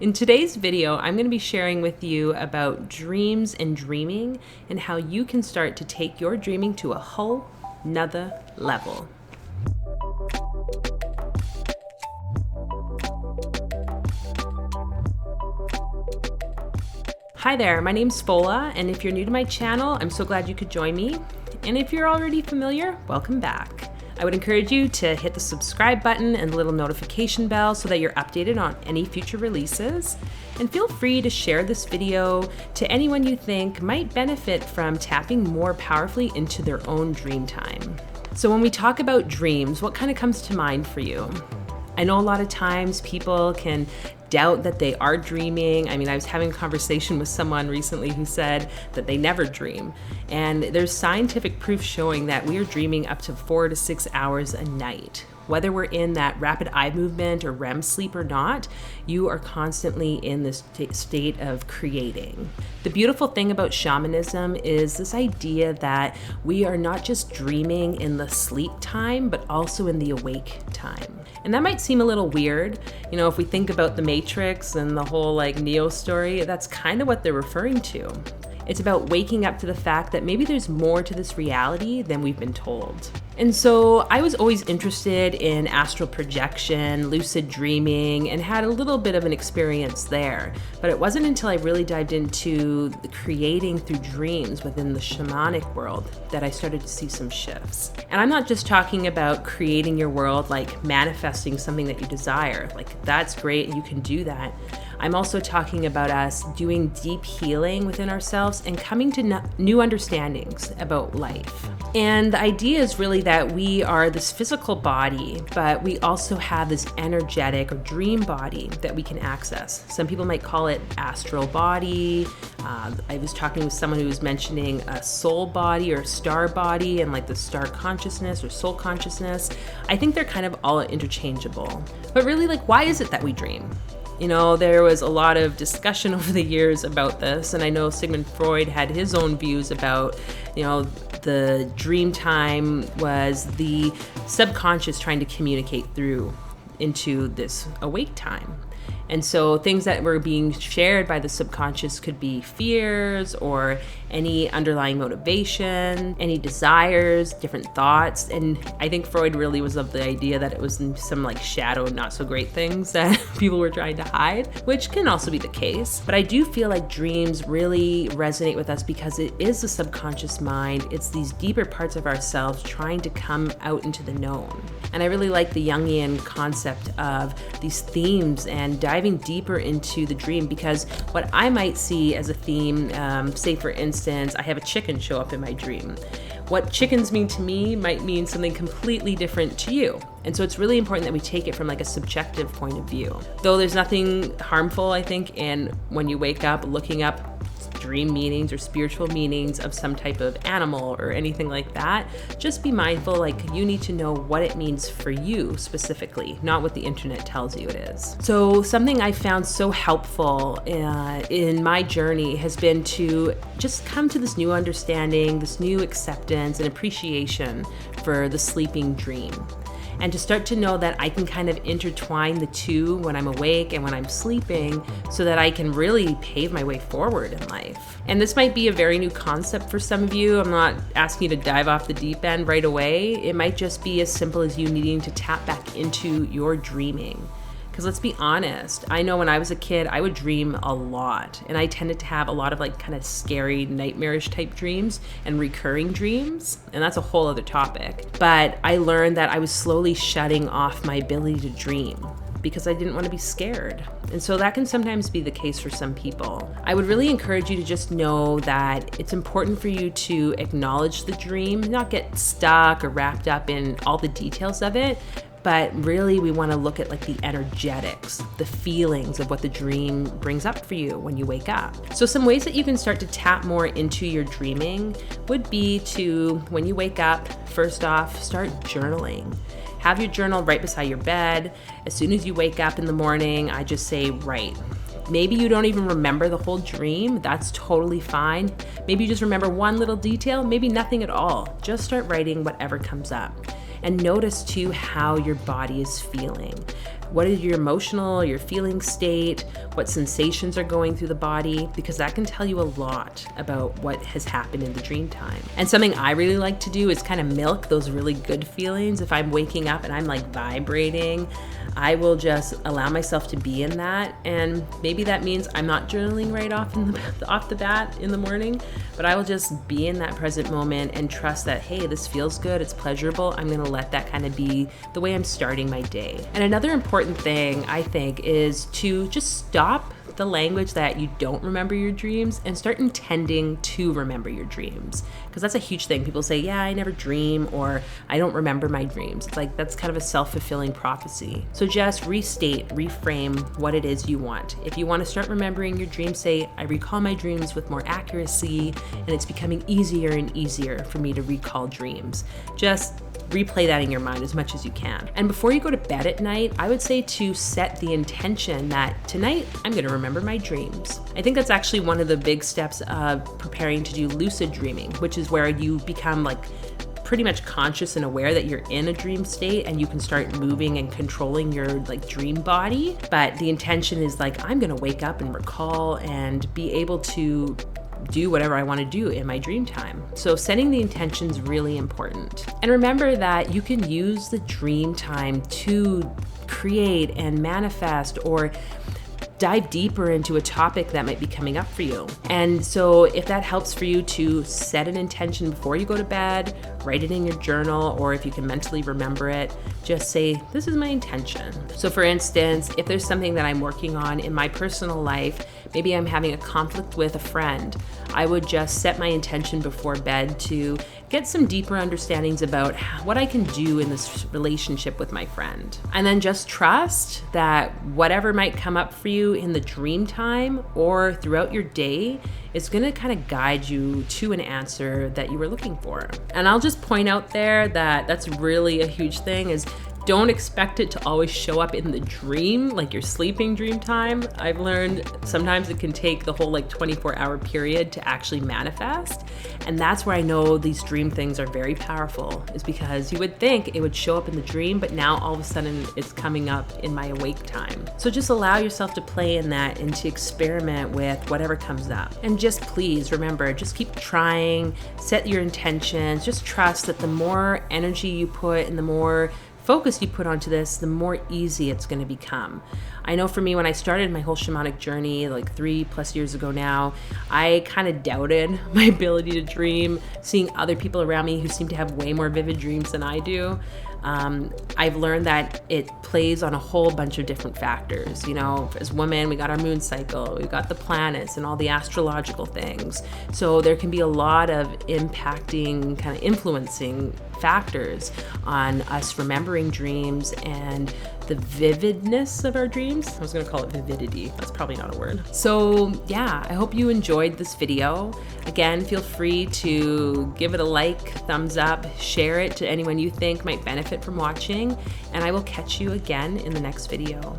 In today's video, I'm going to be sharing with you about dreams and dreaming and how you can start to take your dreaming to a whole nother level. Hi there, my name's Fola, and if you're new to my channel, I'm so glad you could join me. And if you're already familiar, welcome back. I would encourage you to hit the subscribe button and the little notification bell so that you're updated on any future releases. And feel free to share this video to anyone you think might benefit from tapping more powerfully into their own dream time. So when we talk about dreams, what kind of comes to mind for you? I know a lot of times people can doubt that they are dreaming. I mean, I was having a conversation with someone recently who said that they never dream. And there's scientific proof showing that we are dreaming up to 4 to 6 hours a night. Whether we're in that rapid eye movement or REM sleep or not, you are constantly in this state of creating. The beautiful thing about shamanism is this idea that we are not just dreaming in the sleep time, but also in the awake time. And that might seem a little weird. You know, if we think about the Matrix and the whole Neo story, that's kind of what they're referring to. It's about waking up to the fact that maybe there's more to this reality than we've been told. And so I was always interested in astral projection, lucid dreaming, and had a little bit of an experience there. But it wasn't until I really dived into the creating through dreams within the shamanic world that I started to see some shifts. And I'm not just talking about creating your world, like manifesting something that you desire. Like, that's great, and you can do that. I'm also talking about us doing deep healing within ourselves and coming to new understandings about life. And the idea is really that we are this physical body, but we also have this energetic or dream body that we can access. Some people might call it astral body. I was talking with someone who was mentioning a soul body or a star body and the star consciousness or soul consciousness. I think they're kind of all interchangeable. But really, why is it that we dream? You know, there was a lot of discussion over the years about this, and I know Sigmund Freud had his own views about, the dream time was the subconscious trying to communicate through into this awake time. And so things that were being shared by the subconscious could be fears or any underlying motivation, any desires, different thoughts. And I think Freud really was of the idea that it was some shadow, not so great things that people were trying to hide, which can also be the case. But I do feel like dreams really resonate with us because it is the subconscious mind. It's these deeper parts of ourselves trying to come out into the known. And I really like the Jungian concept of these themes and diving deeper into the dream, because what I might see as a theme, say for instance, I have a chicken show up in my dream. What chickens mean to me might mean something completely different to you. And so it's really important that we take it from a subjective point of view. Though there's nothing harmful, I think, in when you wake up looking up dream meanings or spiritual meanings of some type of animal or anything like that. Just be mindful, you need to know what it means for you specifically, not what the internet tells you it is. So something I found so helpful in my journey has been to just come to this new understanding, this new acceptance and appreciation for the sleeping dream. And to start to know that I can kind of intertwine the two when I'm awake and when I'm sleeping so that I can really pave my way forward in life. And this might be a very new concept for some of you. I'm not asking you to dive off the deep end right away. It might just be as simple as you needing to tap back into your dreaming. Because let's be honest, I know when I was a kid, I would dream a lot. And I tended to have a lot of kind of scary, nightmarish type dreams and recurring dreams. And that's a whole other topic. But I learned that I was slowly shutting off my ability to dream because I didn't want to be scared. And so that can sometimes be the case for some people. I would really encourage you to just know that it's important for you to acknowledge the dream, not get stuck or wrapped up in all the details of it. But really, we want to look at the energetics, the feelings of what the dream brings up for you when you wake up. So some ways that you can start to tap more into your dreaming would be to, when you wake up, first off, start journaling. Have your journal right beside your bed. As soon as you wake up in the morning, I just say, write. Maybe you don't even remember the whole dream. That's totally fine. Maybe you just remember one little detail, maybe nothing at all. Just start writing whatever comes up. And notice too how your body is feeling. what is your emotional, your feeling state, what sensations are going through the body, because that can tell you a lot about what has happened in the dream time. And something I really like to do is kind of milk those really good feelings. If I'm waking up and I'm like vibrating, I will just allow myself to be in that. And maybe that means I'm not journaling right off the bat in the morning, but I will just be in that present moment and trust that, hey, this feels good, it's pleasurable. I'm gonna let that kind of be the way I'm starting my day. And another important thing I think is to just stop the language that you don't remember your dreams and start intending to remember your dreams. Because that's a huge thing. People say, yeah, I never dream, or I don't remember my dreams. It's like, that's kind of a self-fulfilling prophecy. So just reframe what it is you want. If you want to start remembering your dreams, say, I recall my dreams with more accuracy, and it's becoming easier and easier for me to recall dreams. Just replay that in your mind as much as you can. And before you go to bed at night, I would say to set the intention that tonight I'm going to remember my dreams. I think that's actually one of the big steps of preparing to do lucid dreaming, which is where you become like pretty much conscious and aware that you're in a dream state, and you can start moving and controlling your like dream body. But the intention is like, I'm going to wake up and recall and be able to do whatever I want to do in my dream time. So setting the intention is really important. And remember that you can use the dream time to create and manifest or dive deeper into a topic that might be coming up for you. And so if that helps for you to set an intention before you go to bed, write it in your journal, or if you can mentally remember it, just say, this is my intention. So for instance, if there's something that I'm working on in my personal life, maybe I'm having a conflict with a friend, I would just set my intention before bed to get some deeper understandings about what I can do in this relationship with my friend. And then just trust that whatever might come up for you in the dream time or throughout your day is gonna kind of guide you to an answer that you were looking for. And I'll just point out there that that's really a huge thing, is don't expect it to always show up in the dream, like your sleeping dream time. I've learned sometimes it can take the whole like 24-hour period to actually manifest. And that's where I know these dream things are very powerful, is because you would think it would show up in the dream, but now all of a sudden it's coming up in my awake time. So just allow yourself to play in that and to experiment with whatever comes up. And just please remember, just keep trying, set your intentions, just trust that the more energy you put and the more focus you put onto this, the more easy it's going to become. I know for me, when I started my whole shamanic journey like 3+ years ago now, I kind of doubted my ability to dream, seeing other people around me who seem to have way more vivid dreams than I do. I've learned that it plays on a whole bunch of different factors. You know, as women, we got our moon cycle, we've got the planets and all the astrological things. So there can be a lot of impacting, kind of influencing factors on us remembering dreams and the vividness of our dreams. I was gonna call it vividity. That's probably not a word. So yeah, I hope you enjoyed this video. Again, feel free to give it a like, thumbs up, share it to anyone you think might benefit from watching, and I will catch you again in the next video.